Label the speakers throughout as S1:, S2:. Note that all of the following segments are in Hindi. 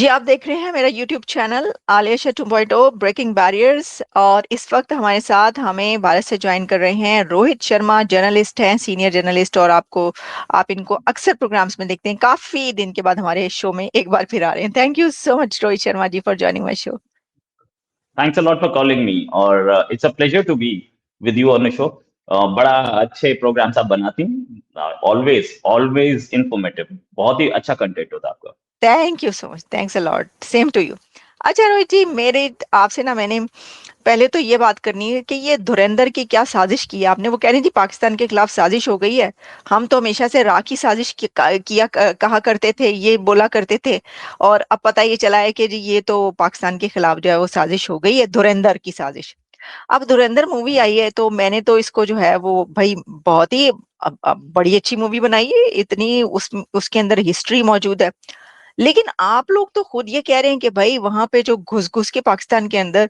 S1: जी, आप देख रहे हैं मेरा YouTube channel Alia 2.0 breaking barriers. और इस वक्त हमारे साथ हमें भारत से ज्वाइन कर रहे हैं रोहित शर्मा। जर्नलिस्ट हैं, सीनियर जर्नलिस्ट। और आप इनको अक्सर प्रोग्राम्स में देखते हैं। काफी दिन के बाद हमारे शो में एक बार फिर आ रहे हैं। Thank you so much Rohit Sharma ji for joining my show.
S2: Thanks a lot for calling me और it's a pleasure to be with you on the show. बड़ा अच्छे प्रोग्राम्स आप बनाती हैं, ऑलवेज ऑलवेज इंफॉर्मेटिव, बहुत ही अच्छा कंटेंट होता है आपका।
S1: Thank you so much, thanks a lot, same to you. अच्छा रोहित जी, मेरे आपसे ना मैंने पहले तो ये बात करनी है कि ये धुरंधर की क्या साजिश की है आपने। वो कह रही थी पाकिस्तान के खिलाफ साजिश हो गई है। हम तो हमेशा से राह की साजिश कहा करते थे, ये बोला करते थे। और अब पता ये चला है कि जी ये तो पाकिस्तान के खिलाफ जो है वो साजिश हो गई है, धुरंधर की साजिश। अब धुरंधर मूवी आई है तो मैंने तो इसको जो है वो भाई बहुत ही बड़ी अच्छी मूवी बनाई है। इतनी उसके अंदर हिस्ट्री मौजूद है। लेकिन आप लोग तो खुद ये कह रहे हैं कि भाई वहां पे जो घुस घुस के पाकिस्तान के अंदर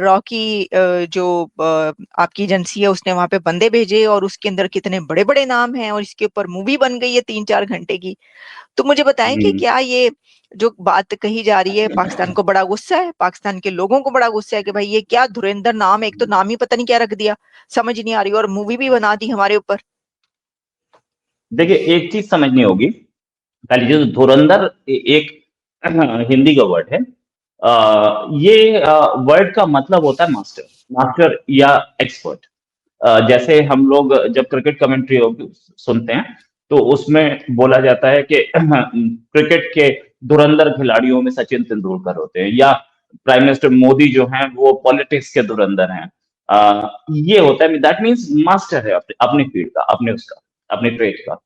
S1: रॉकी जो आपकी एजेंसी है उसने वहां पे बंदे भेजे और उसके अंदर कितने बड़े बड़े नाम हैं और इसके ऊपर मूवी बन गई है 3-4 घंटे की। तो मुझे बताएं कि
S2: हम्म।
S1: क्या ये जो बात कही जा रही है, पाकिस्तान को बड़ा गुस्सा है, पाकिस्तान के लोगों को बड़ा गुस्सा है कि भाई ये क्या धुरंधर नाम है, एक तो नाम ही पता नहीं क्या रख दिया, समझ नहीं आ रही, और मूवी भी बना दी हमारे ऊपर।
S2: देखिए, एक चीज समझनी होगी। पहले जो धुरंधर एक हिंदी का वर्ड है। ये वर्ड का मतलब होता है मास्टर, मास्टर या एक्सपर्ट। जैसे हम लोग जब क्रिकेट कमेंट्री सुनते हैं तो उसमें बोला जाता है कि क्रिकेट के धुरंधर खिलाड़ियों में सचिन तेंदुलकर होते हैं, या प्राइम मिनिस्टर मोदी जो हैं वो पॉलिटिक्स के धुरंधर हैं। ये होता है, दैट मीन्स मास्टर है अपने अपने फील्ड का, अपने उसका, अपने ट्रेड का।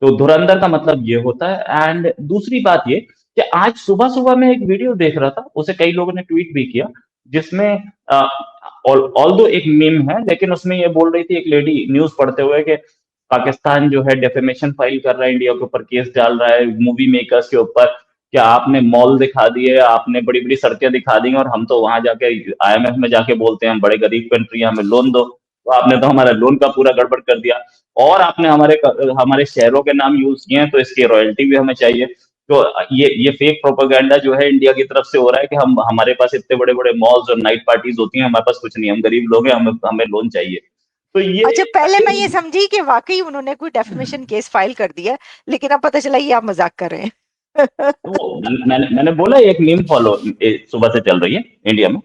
S2: तो धुरंधर का मतलब ये होता है। एंड दूसरी बात ये कि आज सुबह सुबह मैं एक वीडियो देख रहा था, उसे कई लोगों ने ट्वीट भी किया, जिसमें ऑल दो एक मीम है, लेकिन उसमें ये बोल रही थी एक लेडी न्यूज पढ़ते हुए कि पाकिस्तान जो है डेफेमेशन फाइल कर रहा है, इंडिया के ऊपर केस डाल रहा है मूवी मेकर्स के ऊपर। क्या आपने मॉल दिखा दिए, आपने बड़ी बड़ी सड़कें दिखा दी, और हम तो वहां जाके आईएमएफ में जाके बोलते हैं हम बड़े गरीब कंट्री हैं, हमें लोन दो, तो आपने तो हमारा लोन का पूरा गड़बड़ कर दिया। और आपने हमारे शहरों के नाम यूज किए हैं, तो इसकी रॉयल्टी भी हमें चाहिए। तो ये फेक प्रोपेगेंडा जो है इंडिया की तरफ से हो रहा है कि हम हमारे पास इतने बड़े बड़े मॉल्स और नाइट पार्टीज होती हैं, हमारे पास कुछ नहीं, हम गरीब लोग हैं, हमें हमें लोन चाहिए। तो ये
S1: अच्छा, पहले मैं ये समझी कि वाकई उन्होंने कोई डेफेमेशन केस फाइल कर दिया, लेकिन अब पता चला ये आप मजाक कर रहे हैं।
S2: तो मैंने बोला एक मीम फॉलो सुबह से चल रही है इंडिया में।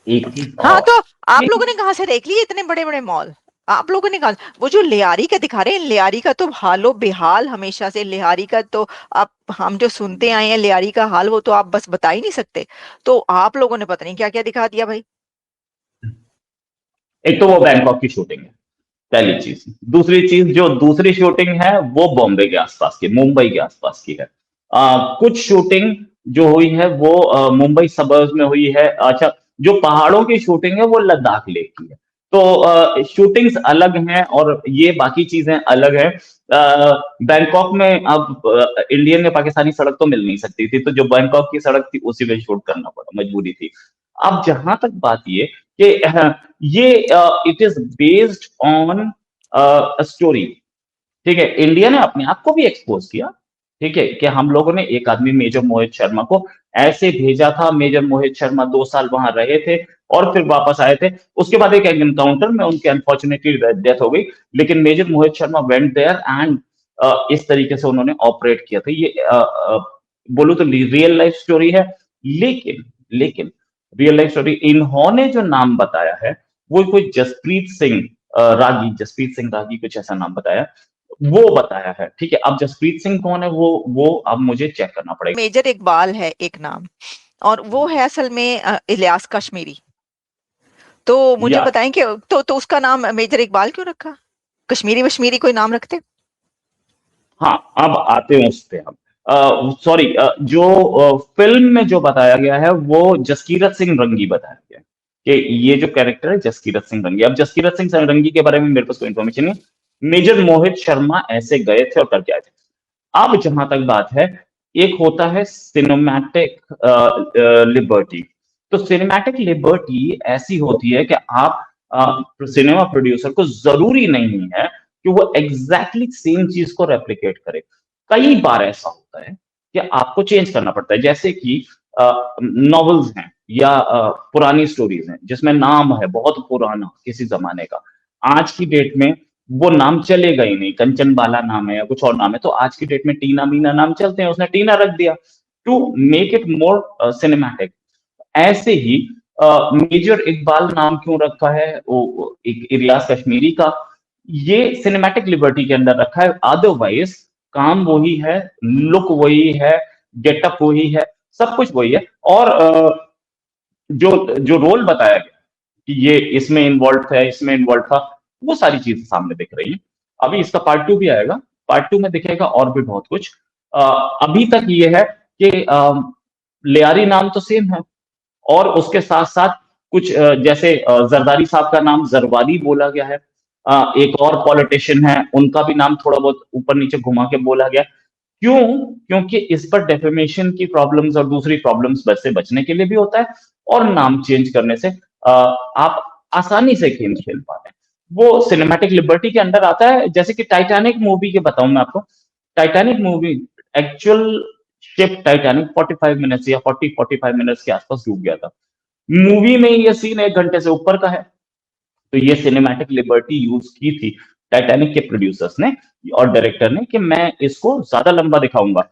S2: एक चीज
S1: हाँ,
S2: और
S1: तो
S2: ये
S1: आप लोगों ने कहाँ से देख लिए इतने बड़े बड़े मॉल? आप लोगों ने कहा वो जो लियारी का दिखा रहे हैं, लियारी का तो हालो बेहाल हमेशा से। लियारी का तो आप, हम जो सुनते आए हैं लियारी का हाल, वो तो आप बस बता ही नहीं सकते। तो आप लोगों ने पता नहीं क्या क्या दिखा दिया भाई।
S2: एक तो वो बैंकॉक की शूटिंग है, पहली चीज। दूसरी चीज, जो दूसरी शूटिंग है वो बॉम्बे के आसपास की, मुंबई के आसपास की है। कुछ शूटिंग जो हुई है वो मुंबई सबर्ब्स में हुई है। अच्छा, जो पहाड़ों की शूटिंग है वो लद्दाख लेक की है। तो शूटिंग्स अलग हैं और ये बाकी चीजें अलग हैं। बैंकॉक में अब इंडियन या पाकिस्तानी सड़क तो मिल नहीं सकती थी, तो जो बैंकॉक की सड़क थी उसी में शूट करना पड़ा, मजबूरी थी। अब जहां तक बात ये कि ये it is based on story. ठीक है, इंडिया ने अपने आप को भी एक्सपोज किया। ठीक है, कि हम लोगों ने एक आदमी मेजर मोहित शर्मा को ऐसे भेजा था। मेजर मोहित शर्मा 2 साल वहां रहे थे और फिर वापस आए थे। उसके बाद एक एनकाउंटर में उनकी अनफॉर्चुनेटली डेथ हो गई, लेकिन Major Mohit Sharma went there and इस तरीके से उन्होंने ऑपरेट किया था। ये बोलूं तो रियल लाइफ स्टोरी है। लेकिन रियल लाइफ स्टोरी इन्होंने जो नाम बताया है वो कोई जसप्रीत सिंह रागी, जसप्रीत सिंह रागी कुछ ऐसा नाम बताया, वो बताया है। ठीक है, अब जसप्रीत सिंह कौन है वो अब मुझे चेक करना पड़ेगा।
S1: मेजर इकबाल है एक नाम, और वो है असल में इलियास कश्मीरी। तो मुझे
S2: या
S1: बताएं कि तो उसका नाम मेजर इकबाल क्यों रखा? कश्मीरी वश्मीरी कोई नाम रखते?
S2: हाँ, अब आते हैं उस पे हम। सॉरी, जो फिल्म में जो बताया गया है वो जसकीरत सिंह रंगी बताया गया है कि ये जो कैरेक्टर है जसकीरत सिंह रंगी। अब जसकीरत सिंह रंगी के बारे में मेरे पास कोई इन्फॉर्मेशन नहीं। मेजर मोहित शर्मा ऐसे गए थे और करके आए थे। अब जहां तक बात है, एक होता है सिनेमैटिक लिबर्टी। तो सिनेमैटिक लिबर्टी ऐसी होती है कि आप सिनेमा प्रोड्यूसर को जरूरी नहीं है कि वो एग्जैक्टली सेम चीज को रेप्लिकेट करे। कई बार ऐसा होता है कि आपको चेंज करना पड़ता है। जैसे कि नॉवेल्स हैं या पुरानी स्टोरीज हैं जिसमें नाम है बहुत पुराना किसी जमाने का, आज की डेट में वो नाम चलेगा ही नहीं। कंचन बाला नाम है या कुछ और नाम है, तो आज की डेट में टीना मीना नाम चलते हैं, उसने टीना रख दिया to make it more cinematic. ऐसे ही मेजर इकबाल नाम क्यों रखा है, वो एक इलियास कश्मीरी का, ये सिनेमैटिक लिबर्टी के अंदर रखा है। अदरवाइज काम वही है, लुक वही है, गेटअप वही है, सब कुछ वही है। और जो जो रोल बताया गया कि ये इसमें इन्वॉल्व है, इसमें इन्वॉल्व था, वो सारी चीजें सामने दिख रही हैं। अभी इसका पार्ट 2 भी आएगा, पार्ट 2 में दिखेगा और भी बहुत कुछ। अ, अभी तक ये है कि लियारी नाम तो सेम है, और उसके साथ-साथ कुछ जैसे ज़रदारी साहब का नाम ज़रवादी बोला गया है। एक और पॉलिटिशियन है, उनका भी नाम थोड़ा बहुत ऊपर-नीचे घुमा के बोला गया है। क्यों? क्योंकि इस पर डेफेमेशन की प्रॉब्लम्स और दूसरी प्रॉब्लम्स से बचने के लिए भी होता है, और नाम चेंज करने से आप आसानी से गेम खेल पाते हैं। वो सिनेमैटिक लिबर्टी के अंडर आता है। जैसे कि टाइटैनिक मूवी की बताऊँ मैं आपको, Titanic movie actual ship Titanic 45 minutes या 40-45 मिनट्स के आसपास डूब गया था। मूवी में ये सीन 1 घंटे से ऊपर का है। तो ये सिनेमैटिक लिबर्टी यूज़ की थी टाइटैनिक के प्रोड्यूसर्स ने और डायरेक्टर ने कि मैं इसको ज़्यादा लंबा दिखाऊँगा।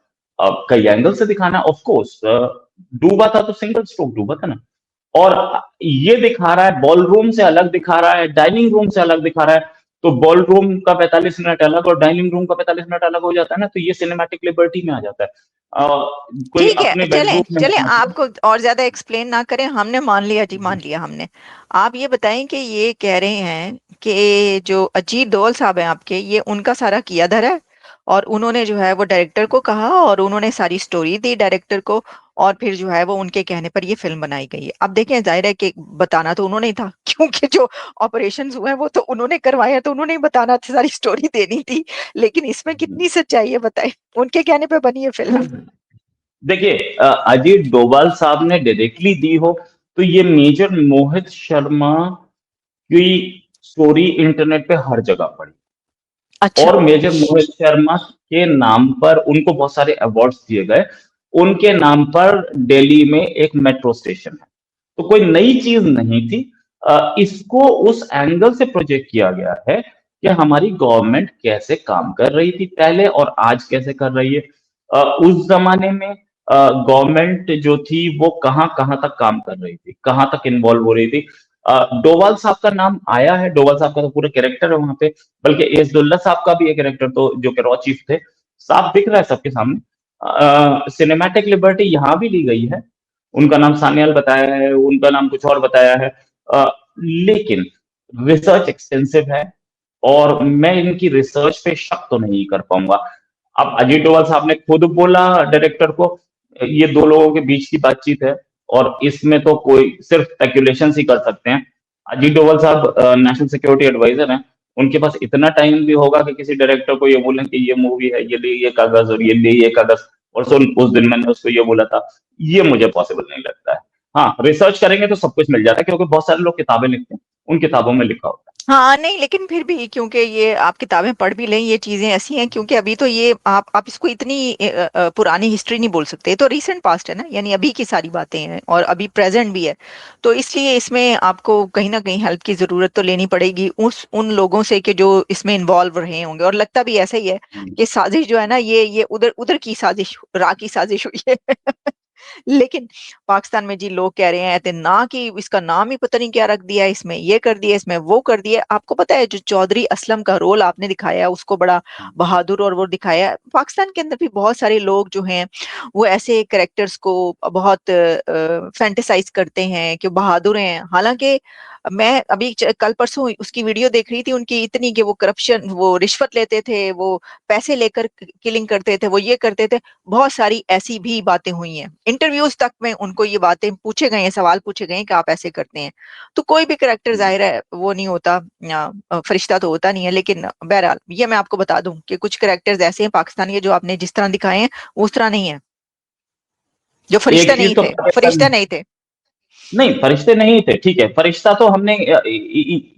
S2: कई एंगल से दिखाना ऑफ कोर्स, डूबा था तो सिंगल स्ट्रोक डूबा था ना। और ये दिखा रहा है बॉलरूम से अलग दिखा रहा है, डाइनिंग रूम से अलग दिखा रहा है। तो बॉलरूम का 45 मिनट अलग और डाइनिंग रूम का 45 मिनट अलग हो जाता है ना, तो ये सिनेमैटिक लिबर्टी में आ जाता है। कोई
S1: ठीक है,
S2: अपने
S1: चलें
S2: बेडरूम में
S1: चलें,
S2: है मतलब।
S1: आपको और ज्यादा एक्सप्लेन ना करें, हमने मान लिया जी, मान लिया हमने। आप ये बताएं कि ये कह रहे हैं कि जो अजीत डोल साहब हैं आपके, ये उनका सारा किया धरा है, और उन्होंने जो है वो डायरेक्टर को कहा और उन्होंने सारी स्टोरी दी डायरेक्टर को, और फिर जो है वो उनके कहने पर ये फिल्म बनाई गई है। अब देखें, जाहिर है कि बताना तो उन्होंने ही था क्योंकि जो ऑपरेशंस हुए हैं वो तो उन्होंने करवाए हैं, तो उन्होंने ही बताना था, सारी स्टोरी देनी थी। लेकिन इसमें कितनी सच्चाई है बताएं, उनके कहने पे बनी है फिल्म।
S2: देखिए, अजीत डोभाल साहब ने डायरेक्टली दी हो तो ये मेजर मोहित शर्मा की स्टोरी इंटरनेट पे हर जगह पड़ी,
S1: अच्छा।
S2: और मेजर मोहित शर्मा के नाम पर उनको बहुत सारे अवार्ड्स दिए गए। उनके नाम पर दिल्ली में एक मेट्रो स्टेशन है, तो कोई नई चीज नहीं थी। इसको उस एंगल से प्रोजेक्ट किया गया है कि हमारी गवर्नमेंट कैसे काम कर रही थी पहले और आज कैसे कर रही है। उस जमाने में गवर्नमेंट जो थी वो कहाँ कहाँ तक काम कर रही थी, कहाँ तक इन्वॉल्व हो रही थी। डोभाल साहब का नाम आया है, डोभाल साहब का तो पूरा कैरेक्टर है वहां पे, बल्कि एसदुल्ला साहब का भी एक कैरेक्टर तो जो कि रॉ चीफ थे, साफ दिख रहा है सबके सामने। सिनेमैटिक लिबर्टी यहाँ भी ली गई है, उनका नाम सान्याल बताया है, उनका नाम कुछ और बताया है। अ, लेकिन रिसर्च एक्सटेंसिव है, और मैं इनकी रिसर्च पे शक तो नहीं कर पाऊंगा। अब अजीत डोभाल साहब ने खुद बोला डायरेक्टर को, ये दो लोगों के बीच की बातचीत है, और इसमें तो कोई सिर्फ स्पेकुलेशन ही कर सकते हैं। अजीत डोभाल साहब नेशनल सिक्योरिटी एडवाइजर हैं, उनके पास इतना टाइम भी होगा कि किसी डायरेक्टर को ये बोलें कि ये मूवी है, ये ले ये कागज और ये ले ये कागज, और सुन उस दिन मैंने उसको ये बोला था। ये मुझे पॉसिबल नहीं लगता है। हाँ, रिसर्च करेंगे तो सब कुछ मिल जाता है, क्योंकि बहुत सारे लोग किताबें लिखते हैं, उन किताबों में लिखा होता
S1: हाँ नहीं, लेकिन फिर भी क्योंकि ये आप किताबें पढ़ भी लें, ये चीजें ऐसी हैं, क्योंकि अभी तो ये आप इसको इतनी पुरानी हिस्ट्री नहीं बोल सकते, ये तो रीसेंट पास्ट है ना, यानी अभी की सारी बातें हैं और अभी प्रेजेंट भी है। तो इसलिए इसमें आपको कहीं ना कहीं हेल्प की जरूरत तो लेनी पड़ेगी उस उन लोगों से कि जो इसमें इन्वॉल्व रहे होंगे, और लगता भी ऐसा ही है
S2: है।
S1: कि साजिश जो है ना, ये उधर उधर की साजिश, रा की साजिश हुई है। लेकिन पाकिस्तान में जी लोग कह रहे हैं ऐते ना कि इसका नाम ही पता नहीं क्या रख दिया, इसमें ये कर दिया, इसमें वो कर दिया। आपको पता है जो चौधरी असलम का रोल आपने दिखाया है, उसको बड़ा बहादुर और वो दिखाया है। पाकिस्तान के अंदर भी बहुत सारे लोग जो हैं वो ऐसे कैरेक्टर्स को बहुत फैंटेसाइज करते हैं कि बहादुर हैं, हालांकि मैं अभी कल परसों उसकी वीडियो देख रही थी उनकी, इतनी कि वो करप्शन, वो रिश्वत लेते थे, वो पैसे लेकर किलिंग करते थे, वो ये करते थे। बहुत सारी ऐसी भी बातें हुई हैं, इंटरव्यूज तक में उनको ये बातें पूछे गए हैं, सवाल पूछे गए हैं कि आप ऐसे करते हैं। तो कोई भी करेक्टर जाहिर है वो नहीं होता, फरिश्ता तो होता नहीं है, लेकिन बहरहाल ये मैं आपको बता दूं कि कुछ करेक्टर्स ऐसे हैं पाकिस्तान के जो आपने जिस तरह दिखाए हैं वो उस तरह नहीं है, जो फरिश्ता
S2: एक चीज
S1: नहीं
S2: तो
S1: थे,
S2: पाकिस्तान,
S1: फरिश्ता नहीं थे।
S2: नहीं फरिश्ते नहीं थे, ठीक है, फरिश्ता तो हमने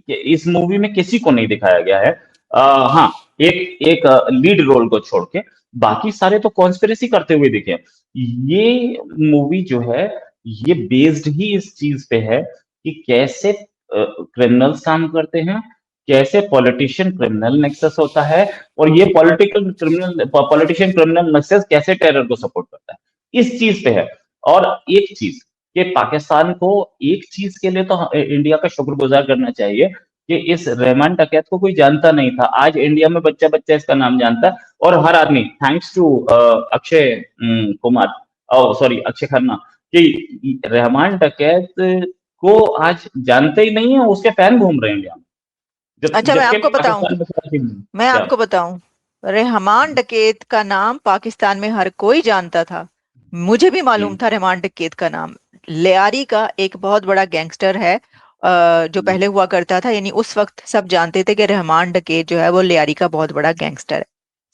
S2: इस मूवी में किसी को नहीं दिखाया गया है। हाँ, एक एक लीड रोल को छोड़ के बाकी सारे तो कॉन्स्पिरेसी करते हुए दिखे। ये मूवी जो है ये बेस्ड ही इस चीज पे है कि कैसे क्रिमिनल्स काम करते हैं, कैसे पॉलिटिशियन क्रिमिनल नेक्सस होता है, और ये पॉलिटिशियन क्रिमिनल नेक्सस कैसे टेरर को सपोर्ट करता है, इस चीज पे है। और एक चीज कि पाकिस्तान को एक चीज के लिए तो इंडिया का शुक्रगुजार करना चाहिए कि इस रहमान डकैत को कोई जानता नहीं था। आज इंडिया में बच्चा बच्चा इसका नाम जानता है, और हर आदमी thanks to Akshay Kumar, sorry Akshay Khanna, कि रहमान डकैत को आज जानते ही नहीं है, उसके फैन घूम रहे हैं इंडिया में, जब
S1: अच्छा,
S2: जबकि पाकिस्तान में
S1: मैं
S2: क्या।
S1: आपको बताऊं, रहमान डकैत का नाम पाकिस्तान में हर कोई जानता था। मुझे भी मालूम था रहमान डकैत का नाम। लियारी का एक बहुत बड़ा गैंगस्टर है, जो पहले हुआ करता था, यानी उस वक्त सब जानते थे कि रहमान डकैत जो है वो लियारी का बहुत बड़ा गैंगस्टर है।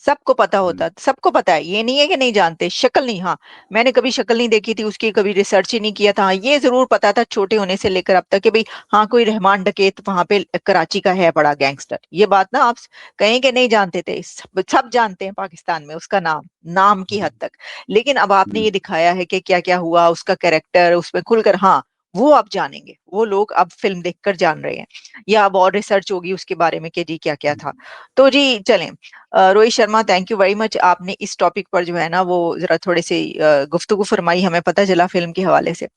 S1: सबको पता होता, सबको पता है, ये नहीं है कि नहीं जानते। शक्ल नहीं, हाँ, मैंने कभी शक्ल नहीं देखी थी उसकी, कभी रिसर्च ही नहीं किया था। हाँ, ये जरूर पता था छोटे होने से लेकर अब तक कि भाई हाँ, कोई रहमान डकैत वहां पे कराची का है बड़ा गैंगस्टर। ये बात ना आप कहीं के नहीं जानते थे, सब जानते हैं पाकिस्तान में उसका नाम, नाम की हद तक। लेकिन अब आपने ये दिखाया है कि क्या क्या हुआ, उसका कैरेक्टर उसमें खुलकर, हाँ, वो आप जानेंगे, वो लोग अब फिल्म देखकर जान रहे हैं, या अब और रिसर्च होगी उसके बारे में कि जी क्या क्या था। तो जी चलें, Rohit Sharma, thank you very much, आपने इस टॉपिक पर जो है ना वो जरा थोड़े से गुफ्तगू फरमाई, हमें पता चला फिल्म के हवाले से।